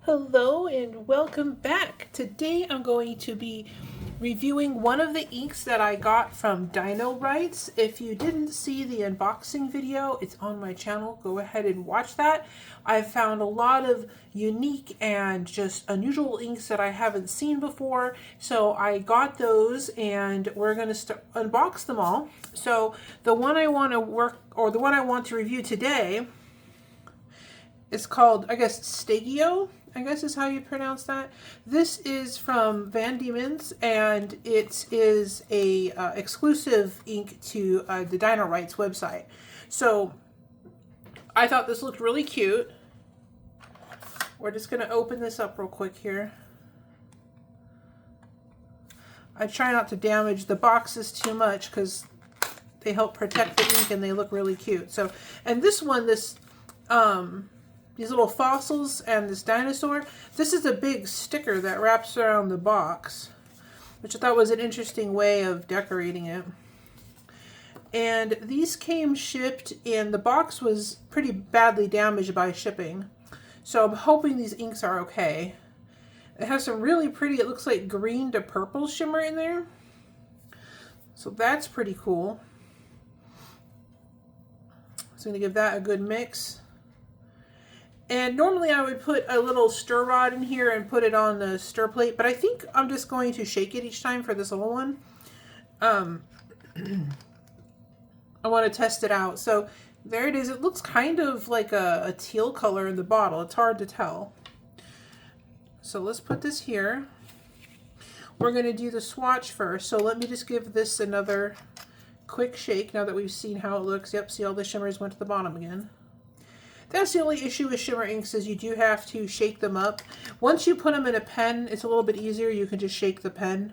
Hello and welcome back. Today I'm going to be reviewing one of the inks that I got from Dino-Writes. If you didn't see the unboxing video, it's on my channel. Go ahead and watch that. I've found a lot of unique and just unusual inks that I haven't seen before. So I got those and we're going to unbox them all. So the one I want to review today is called, I guess, Steggio, I guess is how you pronounce that. This is from Van Dieman's, and it is a exclusive ink to the Dino-Writes website. So I thought this looked really cute. We're just going to open this up real quick here. I try not to damage the boxes too much because they help protect the ink and they look really cute. So, and this one, these little fossils and this dinosaur, this is a big sticker that wraps around the box, which I thought was an interesting way of decorating it. And these came shipped, and the box was pretty badly damaged by shipping. So I'm hoping these inks are okay. It has some really pretty, it looks like green to purple shimmer in there. So that's pretty cool. So I'm going to give that a good mix. And normally I would put a little stir rod in here and put it on the stir plate, but I think I'm just going to shake it each time for this little one. I want to test it out. So there it is. It looks kind of like a teal color in the bottle. It's hard to tell. So let's put this here. We're going to do the swatch first. So let me just give this another quick shake now that we've seen how it looks. Yep, see all the shimmers went to the bottom again. That's the only issue with shimmer inks, is you do have to shake them up. Once you put them in a pen, it's a little bit easier. You can just shake the pen.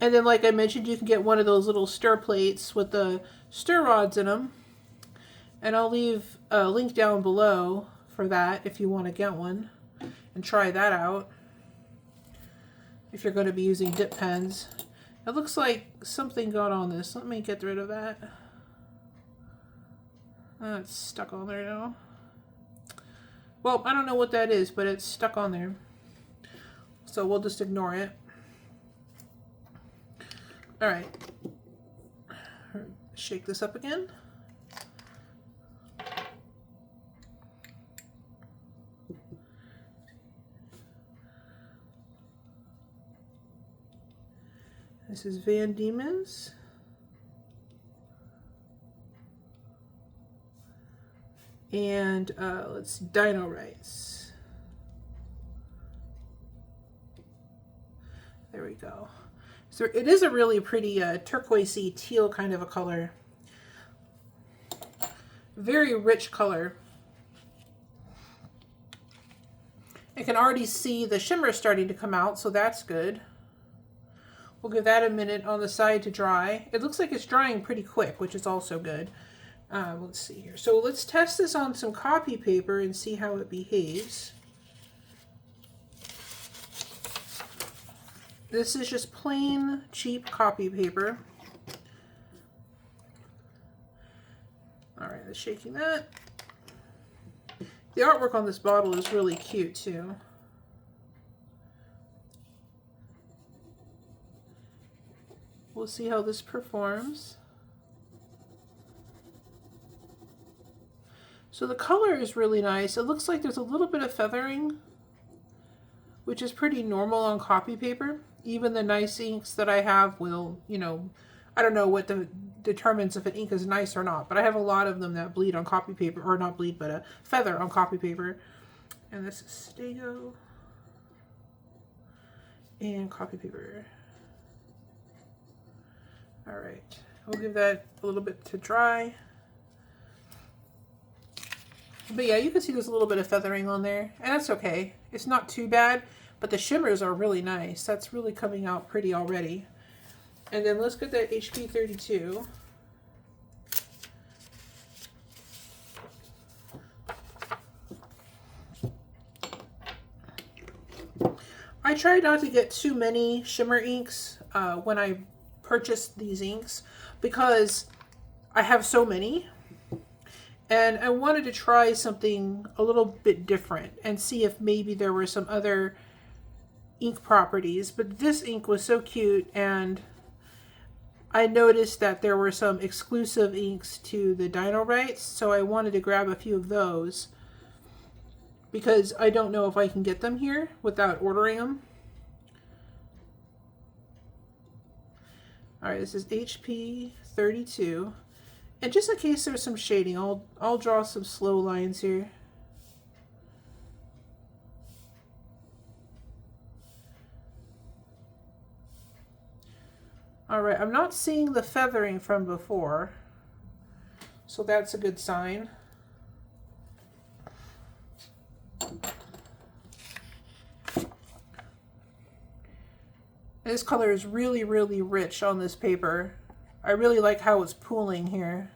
And then, like I mentioned, you can get one of those little stir plates with the stir rods in them. And I'll leave a link down below for that if you want to get one and try that out if you're going to be using dip pens. It looks like something got on this. Let me get rid of that. It's stuck on there now. Well, I don't know what that is, but it's stuck on there. So we'll just ignore it. All right. Shake this up again. This is Van Dieman's. And let's Dino-Writes. There we go. So it is a really pretty turquoisey teal kind of a color. Very rich color. I can already see the shimmer starting to come out, so that's good. We'll give that a minute on the side to dry. It looks like it's drying pretty quick, which is also good. Let's see here. So let's test this on some copy paper and see how it behaves. This is just plain, cheap copy paper. All right, let's shaking that. The artwork on this bottle is really cute too. We'll see how this performs. So the color is really nice. It looks like there's a little bit of feathering, which is pretty normal on copy paper. Even the nice inks that I have will, you know, I don't know what determines if an ink is nice or not, but I have a lot of them that bleed on copy paper, or not bleed, but feather on copy paper. And this is Steggio and copy paper. All right, we'll give that a little bit to dry. But yeah, you can see there's a little bit of feathering on there, and that's okay. It's not too bad, but the shimmers are really nice. That's really coming out pretty already. And then let's get that HP 32. I try not to get too many shimmer inks when I purchase these inks because I have so many. And I wanted to try something a little bit different and see if maybe there were some other ink properties. But this ink was so cute, and I noticed that there were some exclusive inks to the Dino-Writes, so I wanted to grab a few of those because I don't know if I can get them here without ordering them. All right, this is HP 32. And just in case there's some shading, I'll draw some slow lines here. All right, I'm not seeing the feathering from before, so that's a good sign. This color is really, really rich on this paper. I really like how it's pooling here.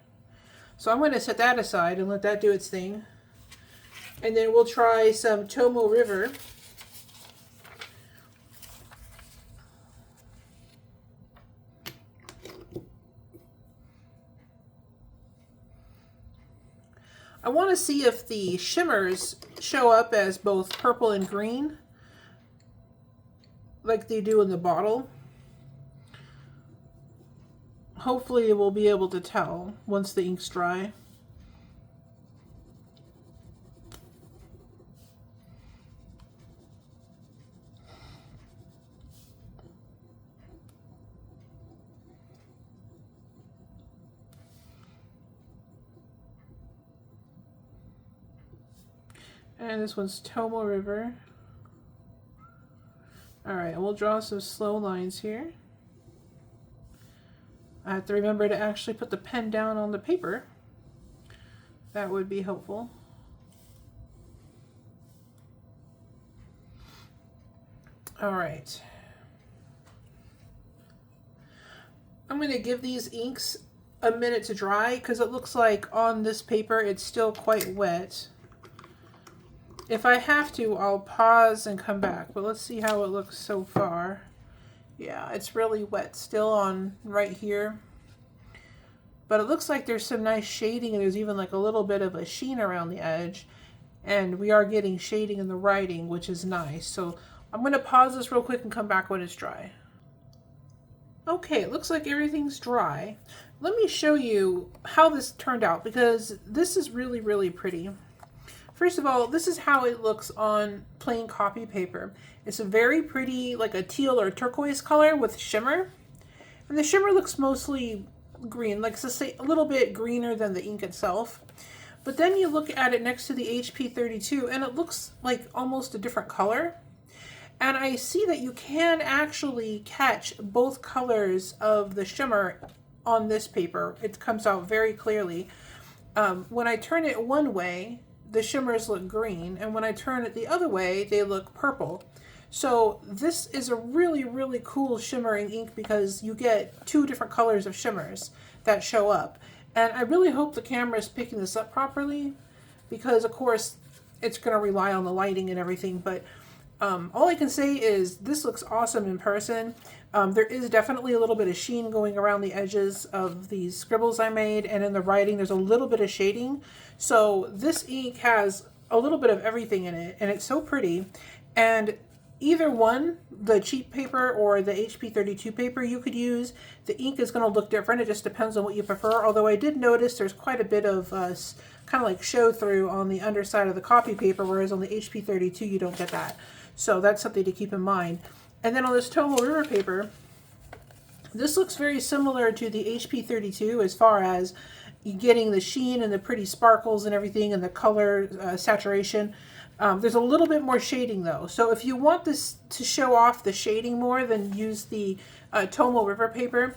So I'm going to set that aside and let that do its thing. And then we'll try some Tomoe River. I want to see if the shimmers show up as both purple and green, like they do in the bottle. Hopefully we'll be able to tell once the ink's dry. And this one's Tomoe River. Alright, we'll draw some slow lines here. I have to remember to actually put the pen down on the paper. That would be helpful. Alright. I'm going to give these inks a minute to dry because it looks like on this paper it's still quite wet. If I have to, I'll pause and come back, but let's see how it looks so far. Yeah, it's really wet still on right here. But it looks like there's some nice shading, and there's even like a little bit of a sheen around the edge. And we are getting shading in the writing, which is nice. So I'm going to pause this real quick and come back when it's dry. Okay, it looks like everything's dry. Let me show you how this turned out, because this is really, really pretty. First of all, this is how it looks on plain copy paper. It's a very pretty, like a teal or turquoise color with shimmer. And the shimmer looks mostly green, like to say a little bit greener than the ink itself. But then you look at it next to the HP 32 and it looks like almost a different color. And I see that you can actually catch both colors of the shimmer on this paper. It comes out very clearly. When I turn it one way, the shimmers look green, and when I turn it the other way, they look purple. So this is a really, really cool shimmering ink because you get two different colors of shimmers that show up. And I really hope the camera is picking this up properly because, of course, it's going to rely on the lighting and everything. But all I can say is this looks awesome in person. There is definitely a little bit of sheen going around the edges of these scribbles I made, and in the writing there's a little bit of shading. So this ink has a little bit of everything in it, and it's so pretty. And either one, the cheap paper or the HP 32 paper you could use, the ink is going to look different. It just depends on what you prefer. Although I did notice there's quite a bit of kind of like show through on the underside of the copy paper, whereas on the HP 32 you don't get that. So that's something to keep in mind. And then on this Tomoe River paper, this looks very similar to the HP 32 as far as getting the sheen and the pretty sparkles and everything and the color saturation. There's a little bit more shading though. So if you want this to show off the shading more, then use the Tomoe River paper.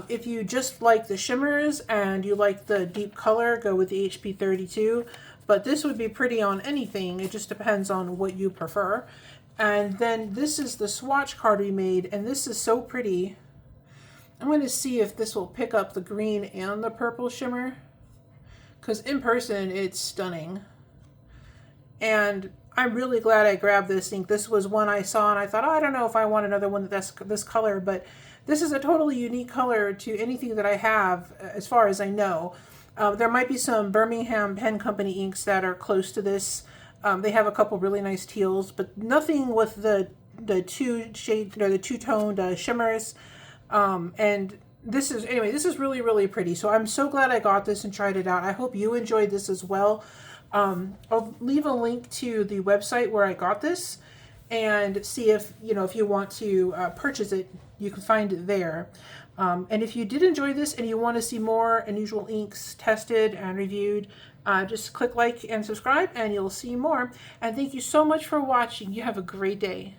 If you just like the shimmers and you like the deep color, go with the HP 32. But this would be pretty on anything. It just depends on what you prefer. And then this is the swatch card we made, and this is so pretty. I'm going to see if this will pick up the green and the purple shimmer, because in person it's stunning. And I'm really glad I grabbed this ink. This was one I saw and I thought, oh, I don't know if I want another one that's this color, but this is a totally unique color to anything that I have as far as I know. There might be some Birmingham Pen Company inks that are close to this. They have a couple really nice teals, but nothing with the two shade or the two-toned shimmers. And this is, anyway, this is really, really pretty. So I'm so glad I got this and tried it out. I hope you enjoyed this as well. I'll leave a link to the website where I got this and see if, if you want to purchase it, you can find it there. And if you did enjoy this and you want to see more unusual inks tested and reviewed, just click like and subscribe and you'll see more. And thank you so much for watching. You have a great day.